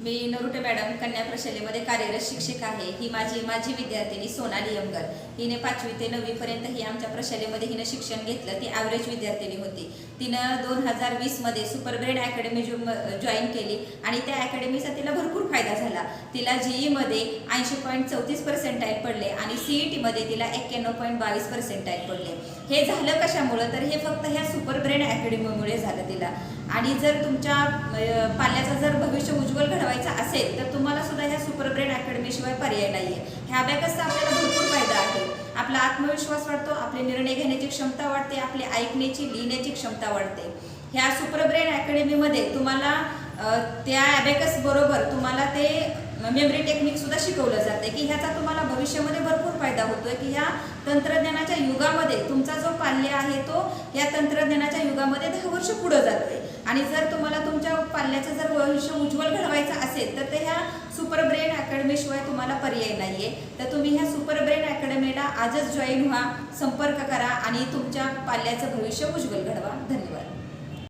मी Narute madam कन्या प्रशालेमध्ये कार्यरत शिक्षक आहे। ही माझी विद्यार्थिनी सोनाली यमगर। हिने 5वी ते 9वी पर्यंत ही आमच्या प्रशालेमध्ये हिने शिक्षण घेतलं। ती ॲव्हरेज विद्यार्थिनी होती। तिनं 2020 मध्ये सुपर ब्रेड अकॅडमी जॉईन केली आणि त्या अकॅडमीचा तिला भरपूर फायदा झाला। तिला जीई मध्ये 80.34% पडले आणि सीईटी मध्ये तिला 91.22% पडले। हे झालं कशामुळे? तर हे फक्त ह्या सुपर ब्रेड अकॅडमीमुळे झालं तिला। आणि जर तुमच्या पाल्याचं जर भविष्य उज्ज्वल घडवायचं असेल तर तुम्हाला सुद्धा ह्या सुपर ब्रेड अकॅडमी शिवाय पर्याय नाहीये। ह्या अबॅकसचा आपल्याला भरपूर फायदा आहे। आपला आत्मविश्वास वाढतो, आपले निर्णय घेण्याची क्षमता वाढते, आपली ऐकण्याची लिहिण्याची क्षमता वाढते। ह्या सुपर ब्रेड अकॅडमीमध्ये तुम्हाला त्या अबॅकस बरोबर तुम्हाला ते मेमरी टेक्निक सुद्धा शिकवलं जाते की ह्याचा तुम्हाला भविष्यामध्ये भरपूर फायदा होतोय की ह्या तंत्रज्ञानाच्या युगामध्ये तुमचा जो पाल्य आहे तो या तंत्रज्ञानाच्या युगामध्ये 10 वर्ष पुढे जातोय। आणि जर तुम्हाला तुमच्या पाल्याचं जर भविष्य उज्ज्वल घडवायचं असेल तर ते ह्या सुपर ब्रेन अकॅडमी शिवाय तुम्हाला पर्याय नाहीये। तर तुम्ही ह्या सुपर ब्रेन अकॅडमीला आजच जॉईन व्हा, संपर्क करा आणि तुमच्या पाल्याचं भविष्य उज्ज्वल घडवा। धन्यवाद।